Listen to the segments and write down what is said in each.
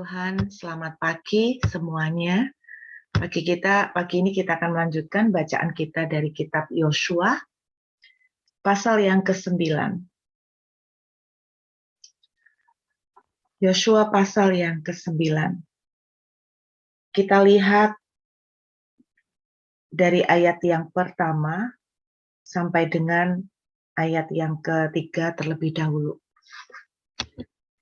Tuhan, selamat pagi semuanya. Pagi ini kita akan melanjutkan bacaan kita dari kitab Yosua, pasal yang ke-9. Yosua pasal yang ke-9. Kita lihat dari ayat yang pertama sampai dengan ayat yang ketiga terlebih dahulu.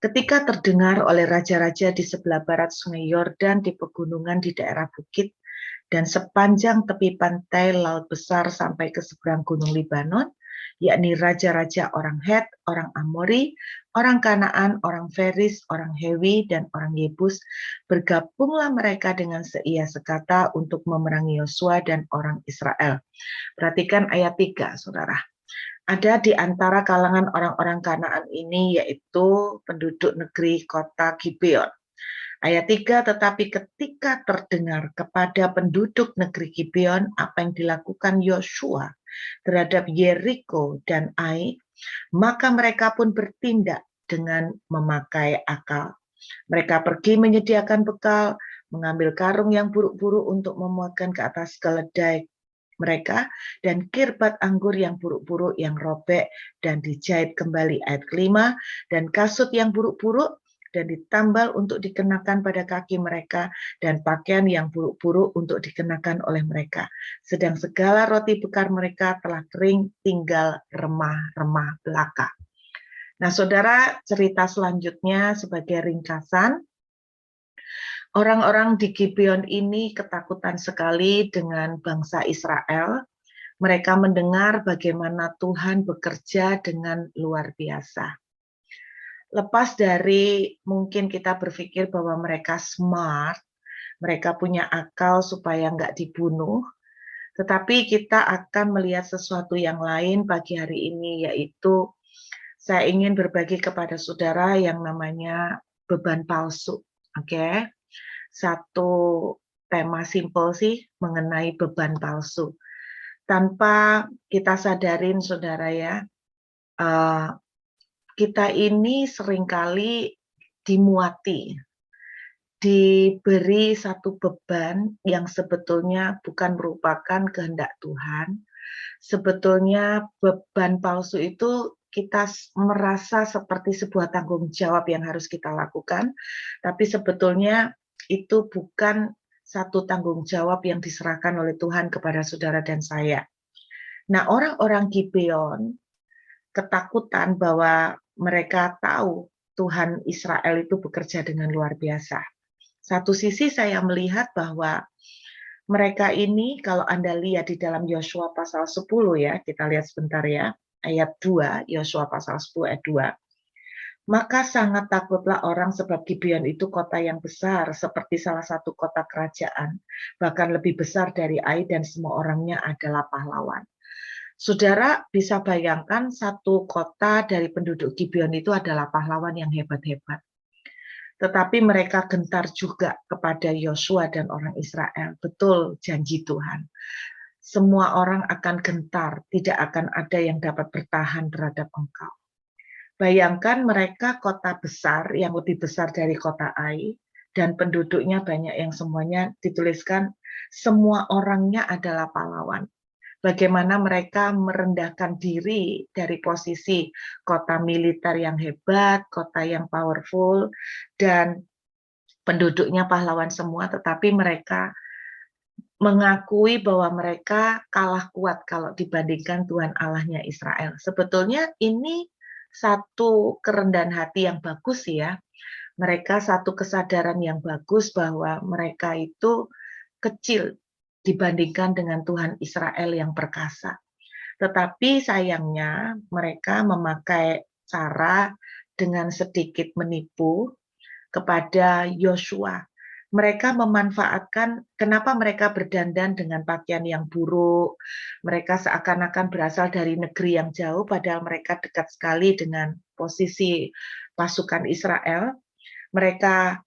Ketika terdengar oleh raja-raja di sebelah barat sungai Yordan di pegunungan di daerah bukit dan sepanjang tepi pantai laut besar sampai ke seberang gunung Libanon, yakni raja-raja orang Het, orang Amori, orang Kanaan, orang Feris, orang Hewi, dan orang Yebus, bergabunglah mereka dengan seia sekata untuk memerangi Yosua dan orang Israel. Perhatikan ayat 3, saudara. Ada di antara kalangan orang-orang Kanaan ini, yaitu penduduk negeri kota Gibeon. Ayat 3, tetapi ketika terdengar kepada penduduk negeri Gibeon apa yang dilakukan Yosua terhadap Yeriko dan Ai, maka mereka pun bertindak dengan memakai akal. Mereka pergi menyediakan bekal, mengambil karung yang buruk-buruk untuk memuatkan ke atas keledai mereka, dan kirbat anggur yang buruk-buruk yang robek dan dijahit kembali, ayat kelima, dan kasut yang buruk-buruk dan ditambal untuk dikenakan pada kaki mereka, dan pakaian yang buruk-buruk untuk dikenakan oleh mereka. Sedang segala roti bekar mereka telah kering, tinggal remah-remah belaka. Nah, saudara, cerita selanjutnya sebagai ringkasan. Orang-orang di Gibeon ini ketakutan sekali dengan bangsa Israel. Mereka mendengar bagaimana Tuhan bekerja dengan luar biasa. Lepas dari mungkin kita berpikir bahwa mereka smart, mereka punya akal supaya nggak dibunuh, tetapi kita akan melihat sesuatu yang lain pagi hari ini, yaitu saya ingin berbagi kepada saudara yang namanya beban palsu. Oke? Satu tema simpel sih mengenai beban palsu. Tanpa kita sadarin, saudara ya, kita ini seringkali dimuati, diberi satu beban yang sebetulnya bukan merupakan kehendak Tuhan. Sebetulnya beban palsu itu kita merasa seperti sebuah tanggung jawab yang harus kita lakukan, tapi sebetulnya itu bukan satu tanggung jawab yang diserahkan oleh Tuhan kepada saudara dan saya. Nah, orang-orang Gibeon ketakutan bahwa mereka tahu Tuhan Israel itu bekerja dengan luar biasa. Satu sisi saya melihat bahwa mereka ini, kalau Anda lihat di dalam Yosua pasal 10 ya, kita lihat sebentar ya, ayat 2, Yosua pasal 10 ayat 2. Maka sangat takutlah orang sebab Gibeon itu kota yang besar, seperti salah satu kota kerajaan, bahkan lebih besar dari Ai dan semua orangnya adalah pahlawan. Saudara bisa bayangkan satu kota dari penduduk Gibeon itu adalah pahlawan yang hebat-hebat. Tetapi mereka gentar juga kepada Yosua dan orang Israel. Betul janji Tuhan. Semua orang akan gentar, tidak akan ada yang dapat bertahan terhadap engkau. Bayangkan mereka kota besar yang lebih besar dari kota Ai, dan penduduknya banyak yang semuanya dituliskan semua orangnya adalah pahlawan. Bagaimana mereka merendahkan diri dari posisi kota militer yang hebat, kota yang powerful, dan penduduknya pahlawan semua, tetapi mereka mengakui bahwa mereka kalah kuat kalau dibandingkan Tuhan Allahnya Israel. Sebetulnya ini satu kerendahan hati yang bagus ya. Mereka satu kesadaran yang bagus bahwa mereka itu kecil dibandingkan dengan Tuhan Israel yang perkasa. Tetapi sayangnya mereka memakai cara dengan sedikit menipu kepada Yosua. Mereka memanfaatkan kenapa mereka berdandan dengan pakaian yang buruk. Mereka seakan-akan berasal dari negeri yang jauh, padahal mereka dekat sekali dengan posisi pasukan Israel. Mereka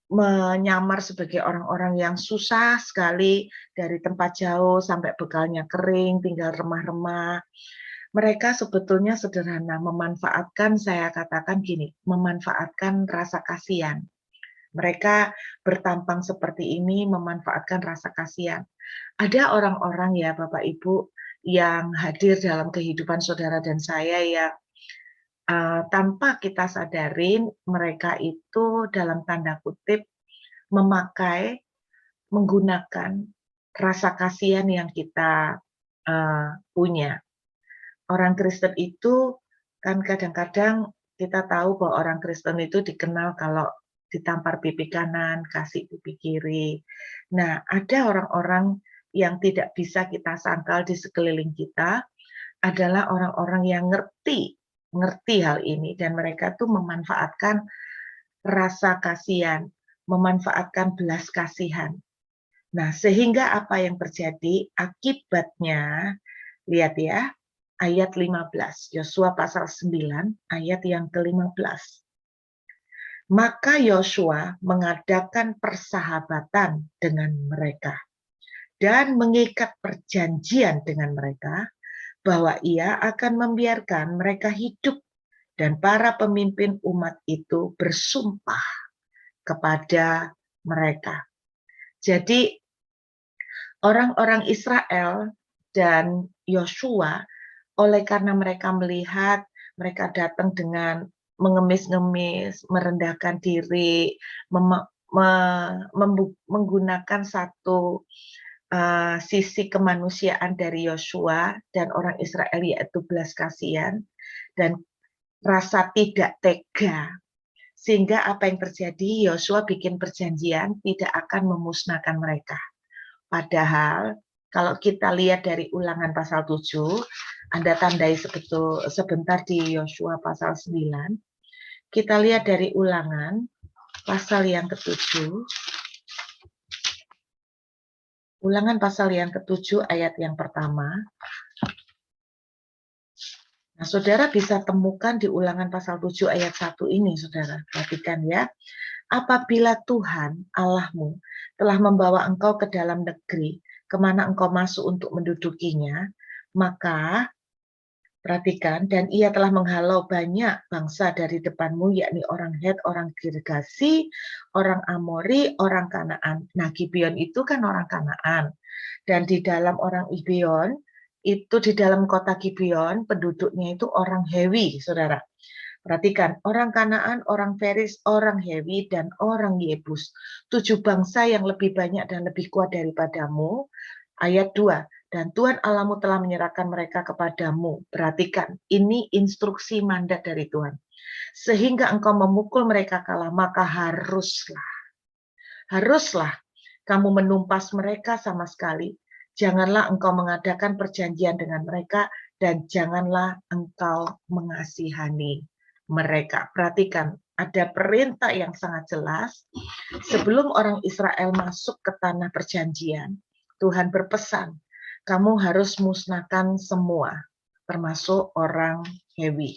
menyamar sebagai orang-orang yang susah sekali dari tempat jauh sampai bekalnya kering, tinggal remah-remah. Mereka sebetulnya sederhana, memanfaatkan, saya katakan gini, memanfaatkan rasa kasihan. Mereka bertampang seperti ini memanfaatkan rasa kasihan. Ada orang-orang ya Bapak Ibu yang hadir dalam kehidupan saudara dan saya yang tanpa kita sadarin mereka itu dalam tanda kutip menggunakan rasa kasihan yang kita punya. Orang Kristen itu kan kadang-kadang kita tahu bahwa orang Kristen itu dikenal kalau ditampar pipi kanan, kasih pipi kiri. Nah, ada orang-orang yang tidak bisa kita sangkal di sekeliling kita adalah orang-orang yang ngerti hal ini dan mereka tuh memanfaatkan rasa kasihan, memanfaatkan belas kasihan. Nah, sehingga apa yang terjadi akibatnya, lihat ya, ayat 15, Yosua pasal 9, ayat yang ke-15. Maka Yosua mengadakan persahabatan dengan mereka dan mengikat perjanjian dengan mereka bahwa ia akan membiarkan mereka hidup dan para pemimpin umat itu bersumpah kepada mereka. Jadi orang-orang Israel dan Yosua oleh karena mereka melihat mereka datang dengan mengemis-ngemis, merendahkan diri, menggunakan satu sisi kemanusiaan dari Yosua dan orang Israel yaitu belas kasihan dan rasa tidak tega. Sehingga apa yang terjadi, Yosua bikin perjanjian tidak akan memusnahkan mereka. Padahal kalau kita lihat dari Ulangan pasal 7, Anda tandai sebentar di Yosua pasal 9, kita lihat dari Ulangan pasal yang ke-7, Ulangan pasal yang ke-7 ayat yang pertama. Nah, saudara bisa temukan di Ulangan pasal 7 ayat 1 ini, saudara. Perhatikan ya. Apabila Tuhan Allahmu telah membawa engkau ke dalam negeri, kemana engkau masuk untuk mendudukinya, maka perhatikan, dan ia telah menghalau banyak bangsa dari depanmu, yakni orang Het, orang Girgasi, orang Amori, orang Kanaan. Nah, Gibeon itu kan orang Kanaan. Dan di dalam orang Gibeon, itu di dalam kota Gibeon, penduduknya itu orang Hewi, saudara. Perhatikan, orang Kanaan, orang Feris, orang Hewi, dan orang Yebus. 7 bangsa yang lebih banyak dan lebih kuat daripadamu. Ayat 2, dan Tuhan Allahmu telah menyerahkan mereka kepadamu. Perhatikan, ini instruksi mandat dari Tuhan. Sehingga engkau memukul mereka kalah, maka haruslah kamu menumpas mereka sama sekali. Janganlah engkau mengadakan perjanjian dengan mereka, dan janganlah engkau mengasihani mereka. Perhatikan, ada perintah yang sangat jelas. Sebelum orang Israel masuk ke tanah perjanjian, Tuhan berpesan, kamu harus musnahkan semua, termasuk orang Hewi.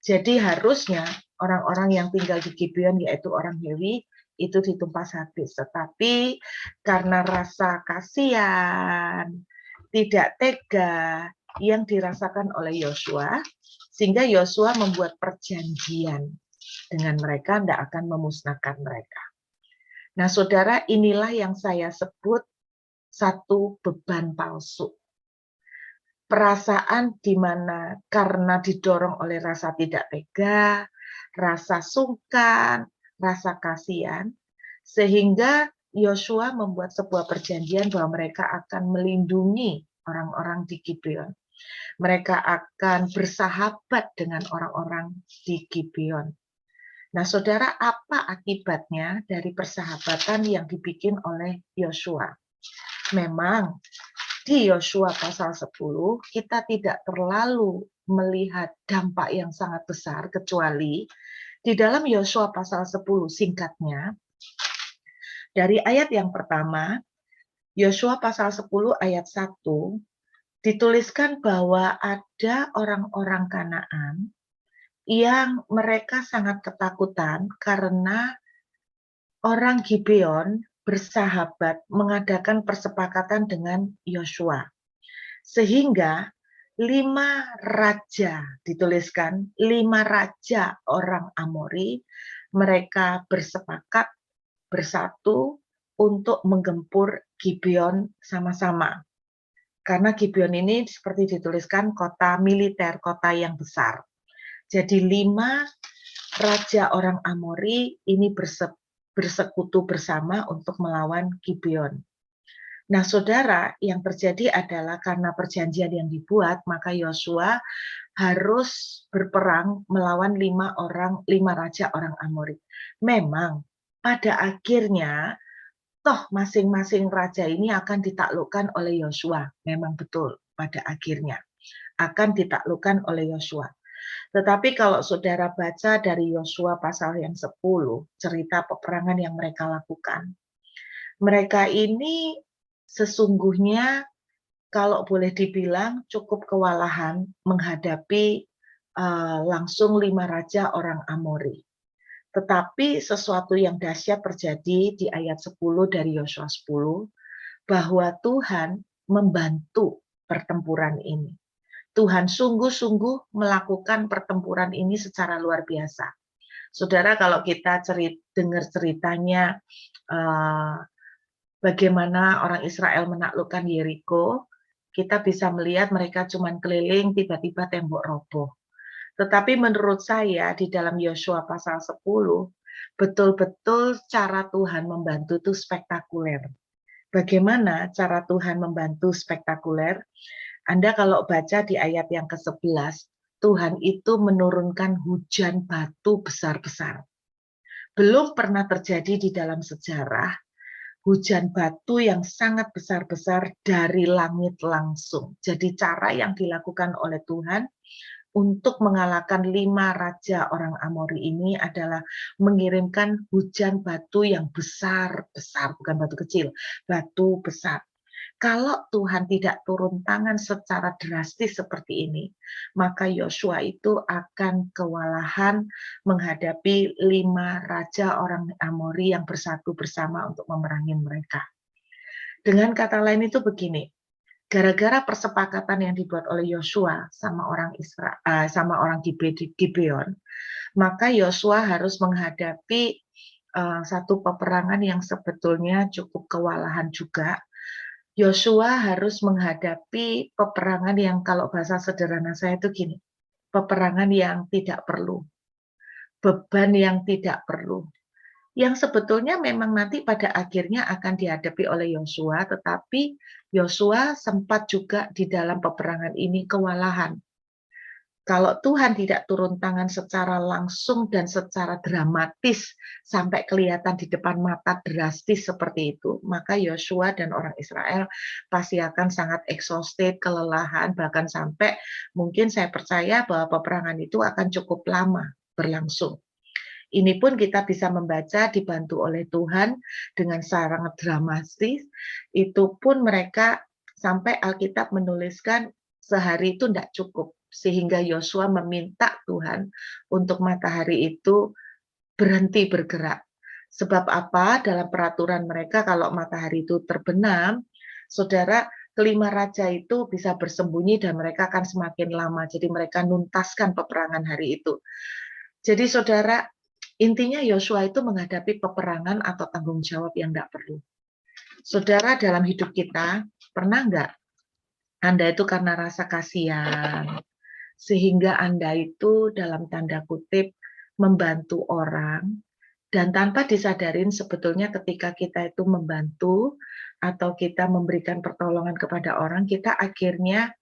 Jadi harusnya orang-orang yang tinggal di Gibeon, yaitu orang Hewi, itu ditumpas habis. Tetapi karena rasa kasihan, tidak tega yang dirasakan oleh Yosua, sehingga Yosua membuat perjanjian dengan mereka, tidak akan memusnahkan mereka. Nah, saudara, inilah yang saya sebut satu beban palsu. Perasaan di mana karena didorong oleh rasa tidak tega, rasa sungkan, rasa kasihan, sehingga Yosua membuat sebuah perjanjian bahwa mereka akan melindungi orang-orang di Gibeon. Mereka akan bersahabat dengan orang-orang di Gibeon. Nah, saudara, apa akibatnya dari persahabatan yang dibikin oleh Yosua? Memang di Yosua pasal 10 kita tidak terlalu melihat dampak yang sangat besar, kecuali di dalam Yosua pasal 10 singkatnya, dari ayat yang pertama, Yosua pasal 10 ayat 1, dituliskan bahwa ada orang-orang Kanaan yang mereka sangat ketakutan karena orang Gibeon bersahabat mengadakan persepakatan dengan Yosua. Sehingga 5 raja, dituliskan 5 raja orang Amori, mereka bersepakat bersatu untuk menggempur Gibeon sama-sama. Karena Gibeon ini seperti dituliskan kota militer, kota yang besar. Jadi 5 raja orang Amori ini bersekutu bersama untuk melawan Gibeon. Nah, saudara, yang terjadi adalah karena perjanjian yang dibuat, maka Yosua harus berperang melawan 5 raja orang Amori. Memang pada akhirnya toh masing-masing raja ini akan ditaklukkan oleh Yosua. Memang betul pada akhirnya akan ditaklukkan oleh Yosua. Tetapi kalau saudara baca dari Yosua pasal yang 10, cerita peperangan yang mereka lakukan, mereka ini sesungguhnya kalau boleh dibilang cukup kewalahan menghadapi langsung 5 raja orang Amori. Tetapi sesuatu yang dahsyat terjadi di ayat 10 dari Yosua 10, bahwa Tuhan membantu pertempuran ini. Tuhan sungguh-sungguh melakukan pertempuran ini secara luar biasa. Saudara, kalau kita dengar ceritanya bagaimana orang Israel menaklukkan Yeriko, kita bisa melihat mereka cuma keliling, tiba-tiba tembok roboh. Tetapi menurut saya di dalam Yosua pasal 10, betul-betul cara Tuhan membantu itu spektakuler. Bagaimana cara Tuhan membantu spektakuler? Anda kalau baca di ayat yang ke-11, Tuhan itu menurunkan hujan batu besar-besar. Belum pernah terjadi di dalam sejarah hujan batu yang sangat besar-besar dari langit langsung. Jadi cara yang dilakukan oleh Tuhan untuk mengalahkan 5 raja orang Amori ini adalah mengirimkan hujan batu yang besar-besar, bukan batu kecil, batu besar. Kalau Tuhan tidak turun tangan secara drastis seperti ini, maka Yosua itu akan kewalahan menghadapi 5 raja orang Amori yang bersatu bersama untuk memerangi mereka. Dengan kata lain itu begini, gara-gara persepakatan yang dibuat oleh Yosua sama orang Gibeon, maka Yosua harus menghadapi satu peperangan yang sebetulnya cukup kewalahan juga. Yosua harus menghadapi peperangan yang kalau bahasa sederhana saya itu gini, peperangan yang tidak perlu, beban yang tidak perlu, yang sebetulnya memang nanti pada akhirnya akan dihadapi oleh Yosua, tetapi Yosua sempat juga di dalam peperangan ini kewalahan. Kalau Tuhan tidak turun tangan secara langsung dan secara dramatis sampai kelihatan di depan mata drastis seperti itu, maka Yosua dan orang Israel pasti akan sangat exhausted, kelelahan, bahkan sampai mungkin saya percaya bahwa peperangan itu akan cukup lama berlangsung. Ini pun kita bisa membaca dibantu oleh Tuhan dengan sangat dramatis. Itu pun mereka sampai Alkitab menuliskan sehari itu tidak cukup. Sehingga Yosua meminta Tuhan untuk matahari itu berhenti bergerak. Sebab apa? Dalam peraturan mereka kalau matahari itu terbenam, saudara, kelima raja itu bisa bersembunyi dan mereka akan semakin lama. Jadi mereka nuntaskan peperangan hari itu. Jadi saudara, intinya Yosua itu menghadapi peperangan atau tanggung jawab yang tidak perlu. Saudara, dalam hidup kita, pernah nggak Anda itu karena rasa kasihan, sehingga Anda itu dalam tanda kutip membantu orang, dan tanpa disadarin sebetulnya ketika kita itu membantu atau kita memberikan pertolongan kepada orang, kita akhirnya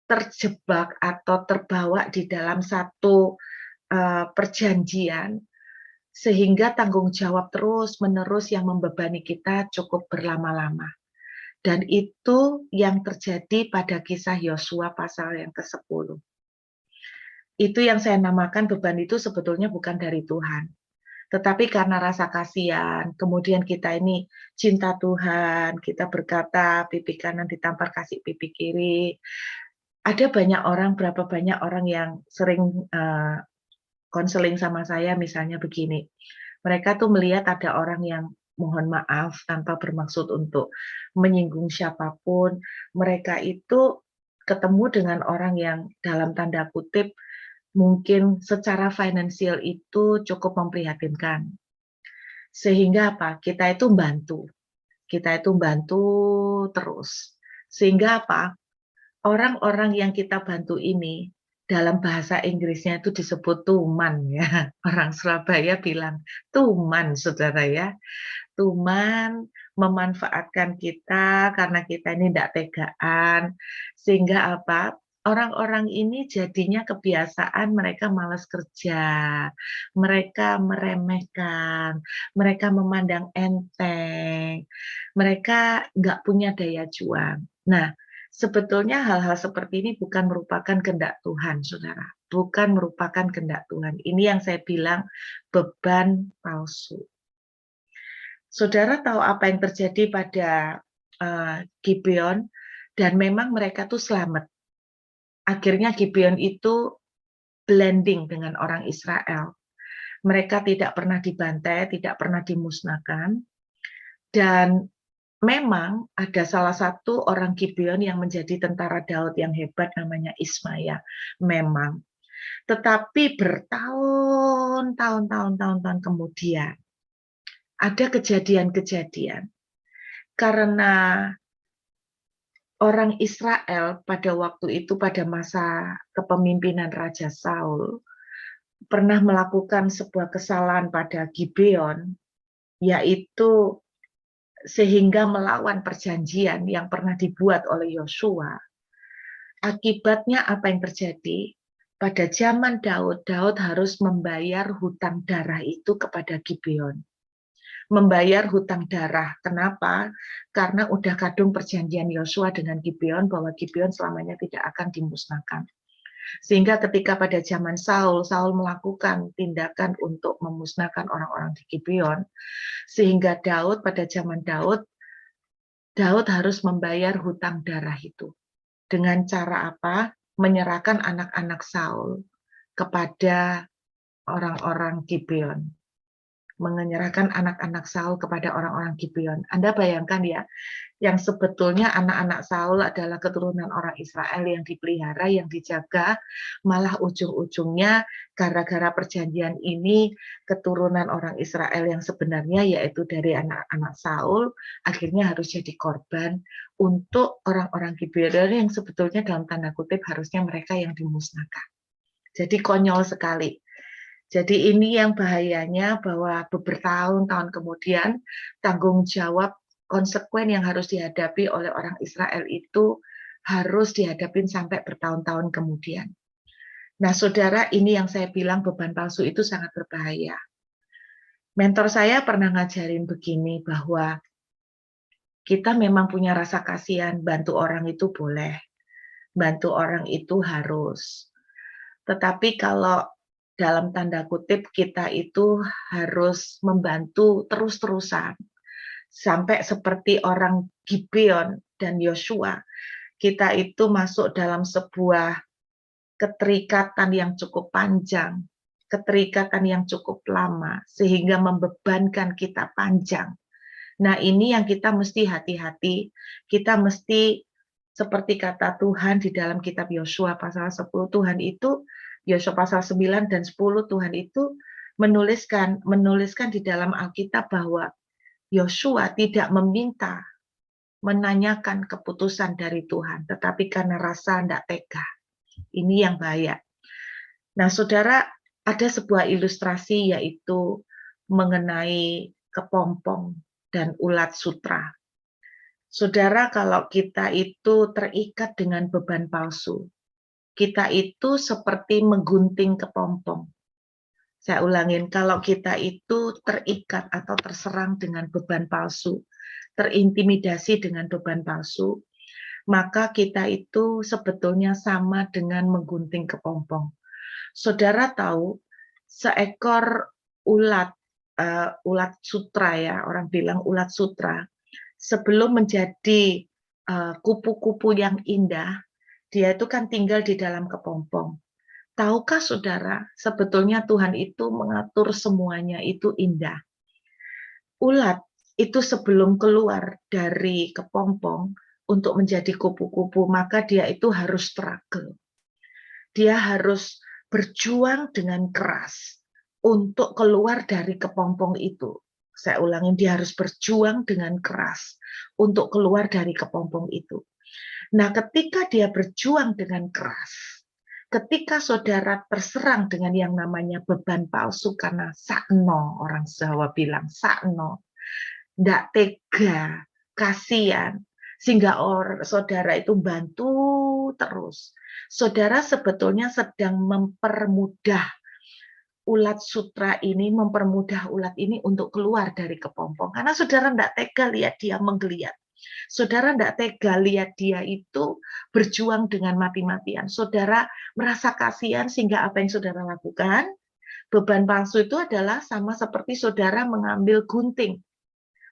terjebak atau terbawa di dalam satu perjanjian, sehingga tanggung jawab terus-menerus yang membebani kita cukup berlama-lama. Dan itu yang terjadi pada kisah Yosua pasal yang ke-10. Itu yang saya namakan beban itu sebetulnya bukan dari Tuhan. Tetapi karena rasa kasihan, kemudian kita ini cinta Tuhan, kita berkata pipi kanan ditampar kasih pipi kiri. Ada berapa banyak orang yang sering konseling sama saya misalnya begini. Mereka tuh melihat ada orang yang mohon maaf tanpa bermaksud untuk menyinggung siapapun, mereka itu ketemu dengan orang yang dalam tanda kutip mungkin secara finansial itu cukup memprihatinkan. Sehingga apa? Kita itu bantu terus. Sehingga apa? Orang-orang yang kita bantu ini, dalam bahasa Inggrisnya itu disebut tuman ya. Orang Surabaya bilang tuman, saudara ya. Tuman memanfaatkan kita karena kita ini tidak tegaan, sehingga apa? Orang-orang ini jadinya kebiasaan mereka malas kerja, mereka meremehkan, mereka memandang enteng, mereka nggak punya daya juang. Nah, sebetulnya hal-hal seperti ini bukan merupakan kehendak Tuhan, saudara. Bukan merupakan kehendak Tuhan. Ini yang saya bilang beban palsu. Saudara tahu apa yang terjadi pada Gibeon, dan memang mereka tuh selamat. Akhirnya Gibeon itu blending dengan orang Israel. Mereka tidak pernah dibantai, tidak pernah dimusnahkan, dan memang ada salah satu orang Gibeon yang menjadi tentara Daud yang hebat, namanya Ismaya. Memang. Tetapi bertahun-tahun kemudian, ada kejadian-kejadian karena orang Israel pada waktu itu, pada masa kepemimpinan Raja Saul, pernah melakukan sebuah kesalahan pada Gibeon, yaitu sehingga melawan perjanjian yang pernah dibuat oleh Yosua. Akibatnya apa yang terjadi? Pada zaman Daud, Daud harus membayar hutang darah itu kepada Gibeon. Membayar hutang darah. Kenapa? Karena udah kadung perjanjian Yosua dengan Gibeon bahwa Gibeon selamanya tidak akan dimusnahkan. Sehingga ketika pada zaman Saul, Saul melakukan tindakan untuk memusnahkan orang-orang di Gibeon, sehingga Daud, pada zaman Daud, Daud harus membayar hutang darah itu. Dengan cara apa? Menyerahkan anak-anak Saul kepada orang-orang Gibeon. Menyerahkan anak-anak Saul kepada orang-orang Gibeon. Anda bayangkan ya, yang sebetulnya anak-anak Saul adalah keturunan orang Israel yang dipelihara, yang dijaga, malah ujung-ujungnya gara-gara perjanjian ini, keturunan orang Israel yang sebenarnya yaitu dari anak-anak Saul, akhirnya harus jadi korban untuk orang-orang Gibeon yang sebetulnya dalam tanda kutip harusnya mereka yang dimusnahkan. Jadi konyol sekali. Jadi ini yang bahayanya, bahwa bertahun-tahun kemudian tanggung jawab konsekuen yang harus dihadapi oleh orang Israel itu harus dihadapin sampai bertahun-tahun kemudian. Nah, saudara, ini yang saya bilang beban palsu itu sangat berbahaya. Mentor saya pernah ngajarin begini, bahwa kita memang punya rasa kasihan, bantu orang itu boleh, bantu orang itu harus. Tetapi kalau dalam tanda kutip kita itu harus membantu terus-terusan, sampai seperti orang Gibeon dan Yosua, kita itu masuk dalam sebuah keterikatan yang cukup panjang, keterikatan yang cukup lama, sehingga membebankan kita panjang. Nah, ini yang kita mesti hati-hati, kita mesti seperti kata Tuhan di dalam kitab Yosua pasal 10, Tuhan itu, Yosua pasal 9 dan 10, Tuhan itu menuliskan di dalam Alkitab bahwa Yosua tidak menanyakan keputusan dari Tuhan, tetapi karena rasa tidak tega. Ini yang bahaya. Nah, saudara, ada sebuah ilustrasi yaitu mengenai kepompong dan ulat sutra. Saudara, kalau kita itu terikat dengan beban palsu, kita itu seperti menggunting kepompong. Saya ulangin, kalau kita itu terikat atau terserang dengan beban palsu, terintimidasi dengan beban palsu, maka kita itu sebetulnya sama dengan menggunting kepompong. Saudara tahu, seekor ulat, ulat sutra ya, orang bilang ulat sutra, sebelum menjadi kupu-kupu yang indah, dia itu kan tinggal di dalam kepompong. Tahukah saudara, sebetulnya Tuhan itu mengatur semuanya itu indah. Ulat itu sebelum keluar dari kepompong untuk menjadi kupu-kupu, maka dia itu harus struggle. Dia harus berjuang dengan keras untuk keluar dari kepompong itu. Saya ulangi, dia harus berjuang dengan keras untuk keluar dari kepompong itu. Nah, ketika dia berjuang dengan keras, ketika saudara terserang dengan yang namanya beban palsu karena sakno, orang Jawa bilang sakno, ndak tega, kasihan, sehingga saudara itu bantu terus. Saudara sebetulnya sedang mempermudah ulat sutra ini, mempermudah ulat ini untuk keluar dari kepompong. Karena saudara ndak tega lihat dia menggeliat. Saudara ndak tega lihat dia itu berjuang dengan mati-matian. Saudara merasa kasihan sehingga apa yang saudara lakukan? Beban palsu itu adalah sama seperti saudara mengambil gunting.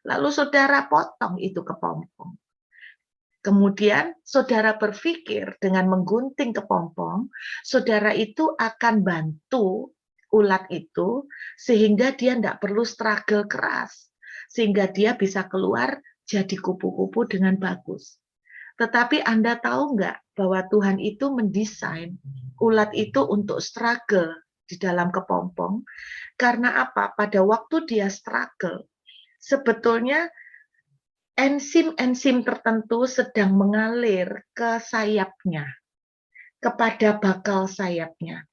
Lalu saudara potong itu kepompong. Kemudian saudara berpikir dengan menggunting kepompong, saudara itu akan bantu ulat itu sehingga dia tidak perlu struggle keras. Sehingga dia bisa keluar jadi kupu-kupu dengan bagus. Tetapi Anda tahu nggak bahwa Tuhan itu mendesain ulat itu untuk struggle di dalam kepompong? Karena apa? Pada waktu dia struggle, sebetulnya enzim-enzim tertentu sedang mengalir ke sayapnya, kepada bakal sayapnya.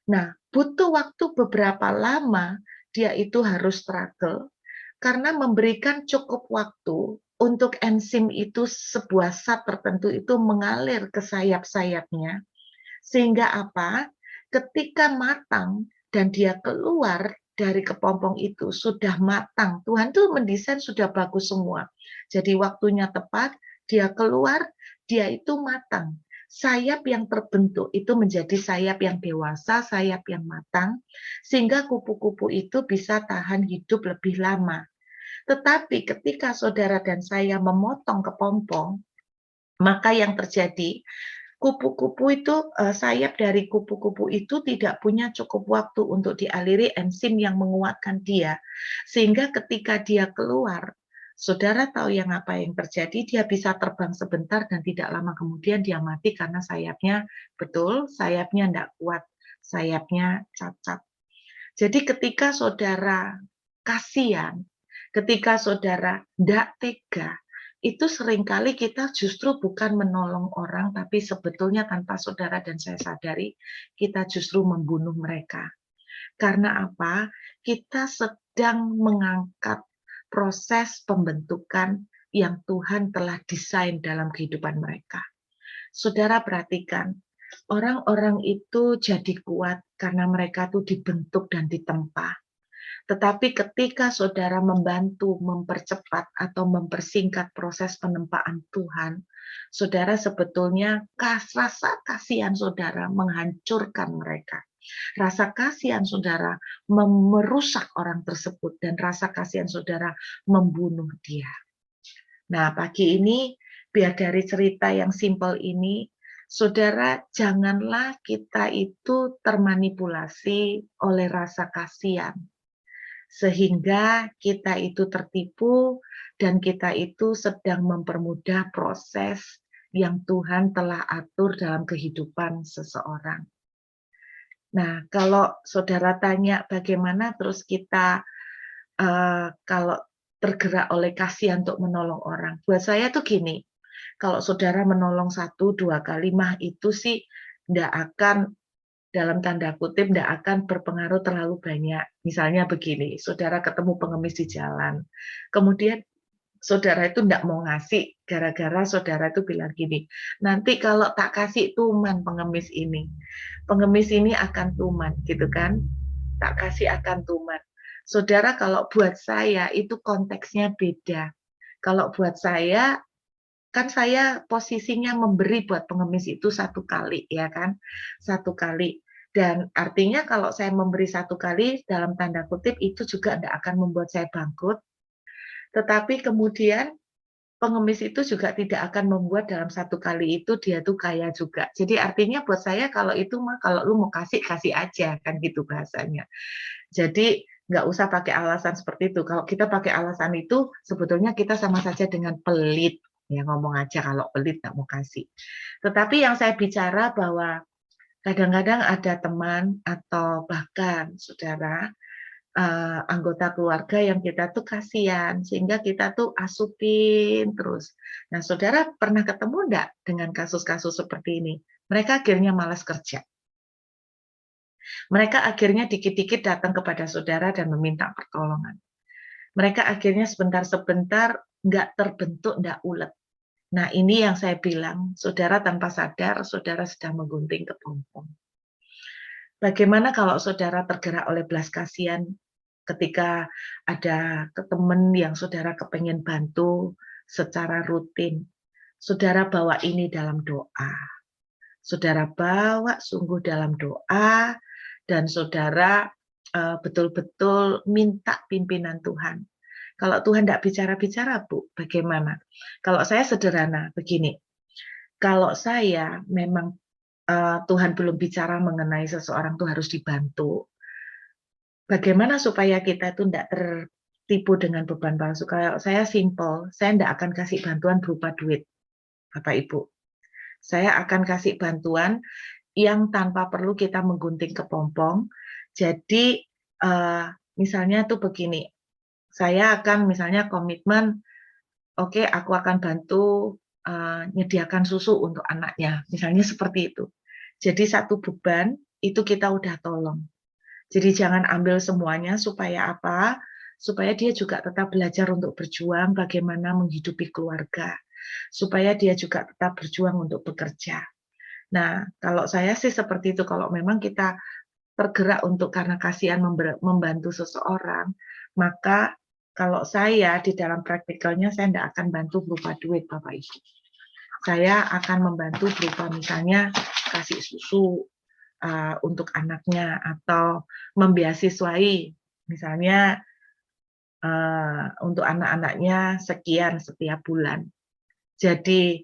Nah, butuh waktu beberapa lama dia itu harus struggle, karena memberikan cukup waktu untuk enzim itu, sebuah zat tertentu itu mengalir ke sayap-sayapnya, sehingga apa? Ketika matang dan dia keluar dari kepompong itu sudah matang. Tuhan tuh mendesain sudah bagus semua. Jadi waktunya tepat, dia keluar, dia itu matang. Sayap yang terbentuk itu menjadi sayap yang dewasa, sayap yang matang, sehingga kupu-kupu itu bisa tahan hidup lebih lama. Tetapi ketika saudara dan saya memotong kepompong, maka yang terjadi, kupu-kupu itu, sayap dari kupu-kupu itu tidak punya cukup waktu untuk dialiri enzim yang menguatkan dia. Sehingga ketika dia keluar, saudara tahu apa yang terjadi, dia bisa terbang sebentar dan tidak lama kemudian dia mati karena sayapnya, betul, sayapnya tidak kuat, sayapnya cacat. Jadi ketika saudara kasihan, ketika saudara tidak tega, itu seringkali kita justru bukan menolong orang, tapi sebetulnya tanpa saudara dan saya sadari, kita justru membunuh mereka. Karena apa? Kita sedang mengangkat proses pembentukan yang Tuhan telah desain dalam kehidupan mereka. Saudara perhatikan, orang-orang itu jadi kuat karena mereka itu dibentuk dan ditempa. Tetapi ketika saudara membantu mempercepat atau mempersingkat proses penempaan Tuhan, saudara sebetulnya rasa kasihan saudara menghancurkan mereka. Rasa kasihan saudara merusak orang tersebut dan rasa kasihan saudara membunuh dia. Nah, pagi ini biar dari cerita yang simpel ini, saudara janganlah kita itu termanipulasi oleh rasa kasihan, sehingga kita itu tertipu dan kita itu sedang mempermudah proses yang Tuhan telah atur dalam kehidupan seseorang. Nah, kalau saudara tanya bagaimana terus kita kalau tergerak oleh kasihan untuk menolong orang, buat saya tuh gini, kalau saudara menolong 1-2 kali mah itu sih tidak akan, dalam tanda kutip, tidak akan berpengaruh terlalu banyak. Misalnya begini, saudara ketemu pengemis di jalan, kemudian saudara itu tidak mau ngasih, gara-gara saudara itu bilang gini, nanti kalau tak kasih tuman pengemis ini akan tuman, gitu kan, tak kasih akan tuman. Saudara, kalau buat saya itu konteksnya beda. Kalau buat saya, kan saya posisinya memberi buat pengemis itu 1 kali, ya kan, 1 kali. Dan artinya kalau saya memberi 1 kali, dalam tanda kutip, itu juga tidak akan membuat saya bangkrut. Tetapi kemudian pengemis itu juga tidak akan membuat dalam 1 kali itu dia tuh kaya juga. Jadi artinya buat saya kalau itu mah kalau lu mau kasih, kasih aja, kan gitu bahasanya. Jadi nggak usah pakai alasan seperti itu. Kalau kita pakai alasan itu, sebetulnya kita sama saja dengan pelit. Ya ngomong aja kalau pelit nggak mau kasih. Tetapi yang saya bicara bahwa kadang-kadang ada teman atau bahkan saudara, anggota keluarga yang kita tuh kasihan, sehingga kita tuh asupin terus. Nah, saudara pernah ketemu enggak dengan kasus-kasus seperti ini? Mereka akhirnya malas kerja. Mereka akhirnya dikit-dikit datang kepada saudara dan meminta pertolongan. Mereka akhirnya sebentar-sebentar nggak terbentuk, nggak ulet. Nah, ini yang saya bilang, saudara tanpa sadar, saudara sedang menggunting kepompong. Bagaimana kalau saudara tergerak oleh belas kasihan ketika ada teman yang saudara kepengen bantu secara rutin? Saudara bawa ini dalam doa. Saudara bawa sungguh dalam doa, dan saudara betul-betul minta pimpinan Tuhan. Kalau Tuhan tidak bicara-bicara, Bu, bagaimana? Kalau saya sederhana, begini. Kalau saya memang Tuhan belum bicara mengenai seseorang itu harus dibantu, bagaimana supaya kita itu tidak tertipu dengan beban palsu? Kalau saya simple, saya tidak akan kasih bantuan berupa duit, Bapak Ibu. Saya akan kasih bantuan yang tanpa perlu kita menggunting kepompong. Jadi, misalnya tuh begini, saya akan misalnya komitmen, oke, aku akan bantu menyediakan susu untuk anaknya, misalnya seperti itu. Jadi satu beban itu kita udah tolong. Jadi jangan ambil semuanya, supaya apa? Supaya dia juga tetap belajar untuk berjuang bagaimana menghidupi keluarga, supaya dia juga tetap berjuang untuk bekerja. Nah, kalau saya sih seperti itu, kalau memang kita tergerak untuk karena kasihan membantu seseorang, maka kalau saya di dalam praktikalnya, saya tidak akan bantu berupa duit, Bapak Ibu. Saya akan membantu berupa misalnya kasih susu untuk anaknya, atau membiasiswai, misalnya untuk anak-anaknya sekian setiap bulan. Jadi,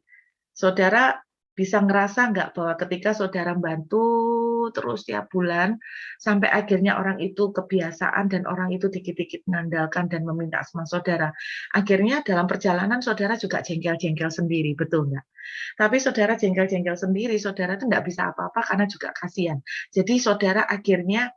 saudara bisa ngerasa nggak bahwa ketika saudara bantu terus tiap bulan, sampai akhirnya orang itu kebiasaan dan orang itu dikit-dikit mengandalkan dan meminta sama saudara. Akhirnya dalam perjalanan saudara juga jengkel-jengkel sendiri, betul nggak? Tapi saudara jengkel-jengkel sendiri, saudara itu nggak bisa apa-apa karena juga kasihan. Jadi saudara akhirnya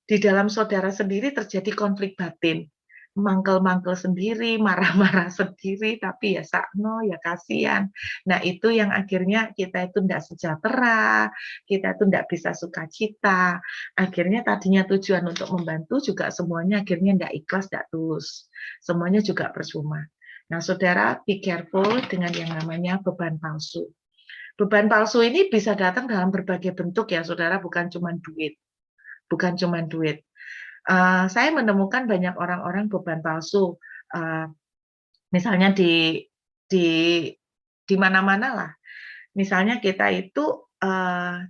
di dalam saudara sendiri terjadi konflik batin. Mangkel-mangkel sendiri, marah-marah sendiri, tapi ya sakno, ya kasihan. Nah, itu yang akhirnya kita itu tidak sejahtera, kita itu tidak bisa sukacita. Akhirnya tadinya tujuan untuk membantu juga semuanya akhirnya tidak ikhlas, tidak tulus. Semuanya juga percuma. Nah, saudara, be careful dengan yang namanya beban palsu. Beban palsu ini bisa datang dalam berbagai bentuk ya, saudara, bukan cuma duit. Bukan cuma duit. Saya menemukan banyak orang-orang beban palsu, misalnya di mana-mana lah. Misalnya kita itu,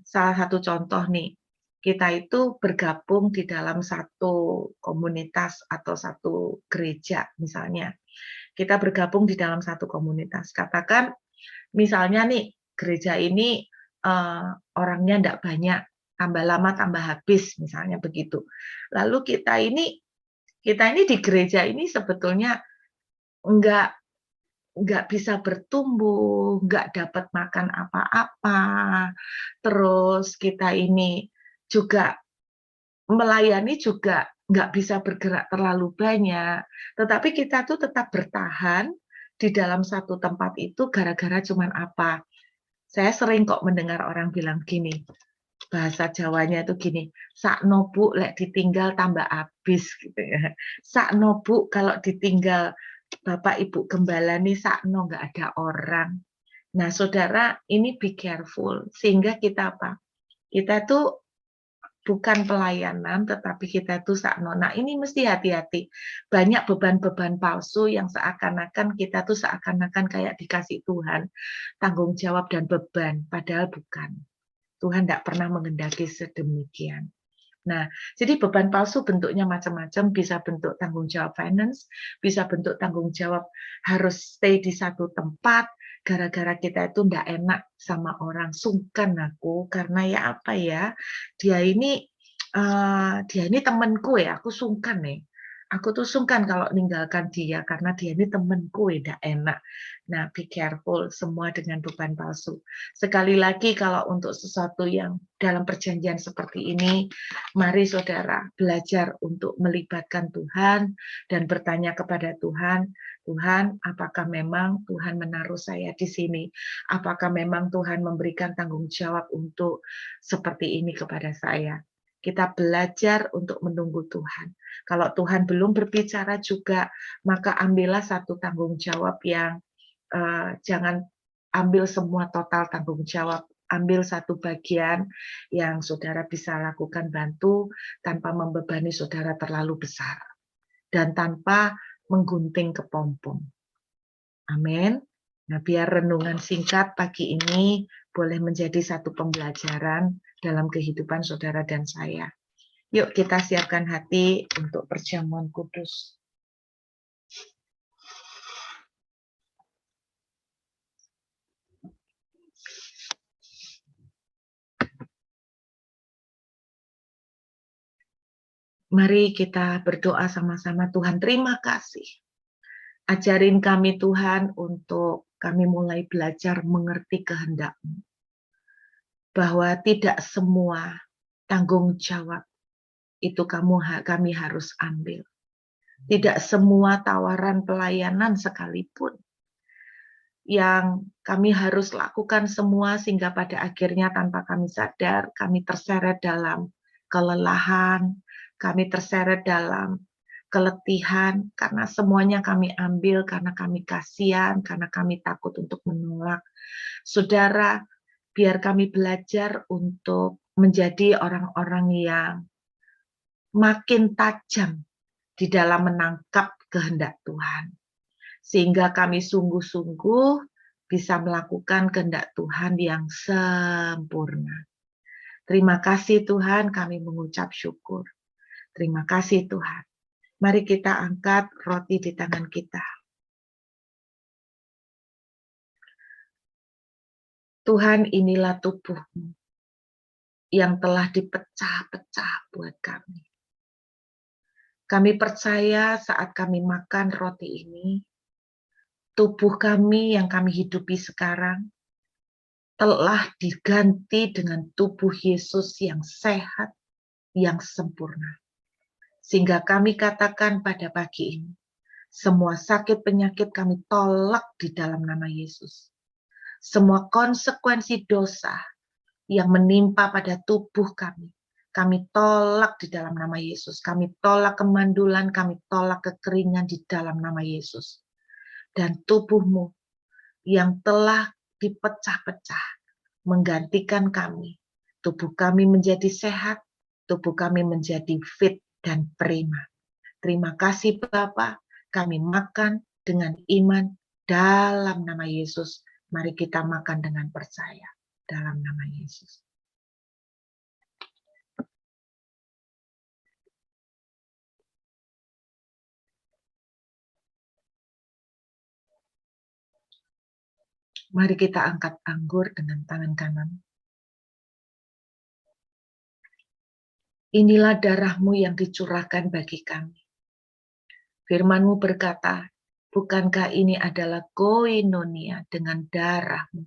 salah satu contoh nih, kita itu bergabung di dalam satu komunitas atau satu gereja misalnya. Kita bergabung di dalam satu komunitas. Katakan misalnya nih, gereja ini, orangnya ndak banyak, tambah lama tambah habis, misalnya begitu. Lalu kita ini di gereja ini sebetulnya nggak nggak bisa bertumbuh, nggak dapat makan apa-apa, terus kita ini juga melayani juga nggak bisa bergerak terlalu banyak, tetapi kita tuh tetap bertahan di dalam satu tempat itu gara-gara cuman apa? Saya sering kok mendengar orang bilang gini, bahasa Jawanya itu gini, "Sakno Bu lek ditinggal tambah abis," gitu ya. "Sakno Bu kalau ditinggal Bapak Ibu gembala nih sakno nggak ada orang." Nah, saudara, ini be careful, sehingga kita apa? Kita tuh bukan pelayanan, tetapi kita tuh sakno. Nah, ini mesti hati-hati. Banyak beban-beban palsu yang seakan-akan kita tuh seakan-akan kayak dikasih Tuhan tanggung jawab dan beban, padahal bukan. Tuhan tidak pernah mengendaki sedemikian. Nah, jadi beban palsu bentuknya macam-macam, bisa bentuk tanggung jawab finance, bisa bentuk tanggung jawab harus stay di satu tempat, gara-gara kita itu tidak enak sama orang, sungkan aku, karena ya apa ya, dia ini temanku ya, aku sungkan nih. Aku tuh sungkan kalau ninggalkan dia karena dia ini temenku, ndak enak. Nah, be careful semua dengan beban palsu. Sekali lagi kalau untuk sesuatu yang dalam perjanjian seperti ini, mari saudara belajar untuk melibatkan Tuhan dan bertanya kepada Tuhan, Tuhan, apakah memang Tuhan menaruh saya di sini? Apakah memang Tuhan memberikan tanggung jawab untuk seperti ini kepada saya? Kita belajar untuk menunggu Tuhan. Kalau Tuhan belum berbicara juga, maka ambillah satu tanggung jawab yang jangan ambil semua total tanggung jawab. Ambil satu bagian yang saudara bisa lakukan bantu tanpa membebani saudara terlalu besar dan tanpa menggunting kepompong. Amin. Nah, biar renungan singkat pagi ini boleh menjadi satu pembelajaran dalam kehidupan saudara dan saya. Yuk kita siapkan hati untuk perjamuan kudus. Mari kita berdoa sama-sama. Tuhan, terima kasih. Ajarin kami Tuhan untuk kami mulai belajar mengerti kehendak-Mu. Bahwa tidak semua tanggung jawab itu kami harus ambil. Tidak semua tawaran pelayanan sekalipun yang kami harus lakukan semua sehingga pada akhirnya tanpa kami sadar kami terseret dalam kelelahan, kami terseret dalam keletihan karena semuanya kami ambil karena kami kasihan, karena kami takut untuk menolak. Saudara, biar kami belajar untuk menjadi orang-orang yang makin tajam di dalam menangkap kehendak Tuhan. Sehingga kami sungguh-sungguh bisa melakukan kehendak Tuhan yang sempurna. Terima kasih Tuhan, kami mengucap syukur. Terima kasih Tuhan. Mari kita angkat roti di tangan kita. Tuhan, inilah tubuh-Mu yang telah dipecah-pecah buat kami. Kami percaya saat kami makan roti ini, tubuh kami yang kami hidupi sekarang telah diganti dengan tubuh Yesus yang sehat, yang sempurna. Sehingga kami katakan pada pagi ini, semua sakit penyakit kami tolak di dalam nama Yesus. Semua konsekuensi dosa yang menimpa pada tubuh kami tolak di dalam nama Yesus. Kami tolak kemandulan, kami tolak kekeringan di dalam nama Yesus. Dan tubuh-Mu yang telah dipecah-pecah menggantikan kami. Tubuh kami menjadi sehat, tubuh kami menjadi fit dan prima. Terima kasih Bapa, kami makan dengan iman dalam nama Yesus. Mari kita makan dengan percaya dalam nama Yesus. Mari kita angkat anggur dengan tangan kanan. Inilah darah-Mu yang dicurahkan bagi kami. Firman-Mu berkata, bukankah ini adalah koinonia dengan darah-Mu?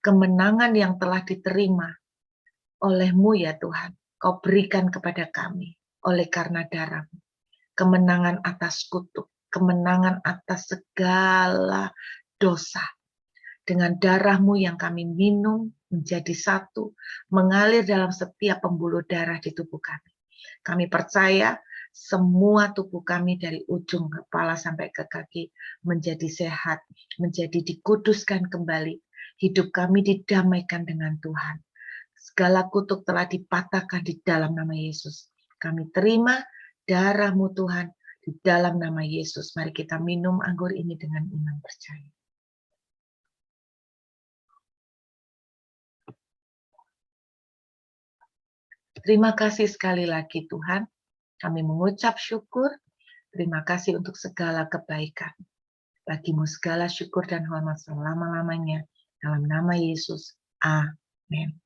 Kemenangan yang telah diterima oleh-Mu ya Tuhan, Kau berikan kepada kami oleh karena darah-Mu. Kemenangan atas kutuk, kemenangan atas segala dosa. Dengan darah-Mu yang kami minum menjadi satu, mengalir dalam setiap pembuluh darah di tubuh kami. Kami percaya semua tubuh kami dari ujung kepala sampai ke kaki menjadi sehat, menjadi dikuduskan kembali. Hidup kami didamaikan dengan Tuhan. Segala kutuk telah dipatahkan di dalam nama Yesus. Kami terima darah-Mu Tuhan di dalam nama Yesus. Mari kita minum anggur ini dengan iman percaya. Terima kasih sekali lagi Tuhan. Kami mengucap syukur. Terima kasih untuk segala kebaikan. Bagi-Mu segala syukur dan hormat selama-lamanya. Dalam nama Yesus. Amin.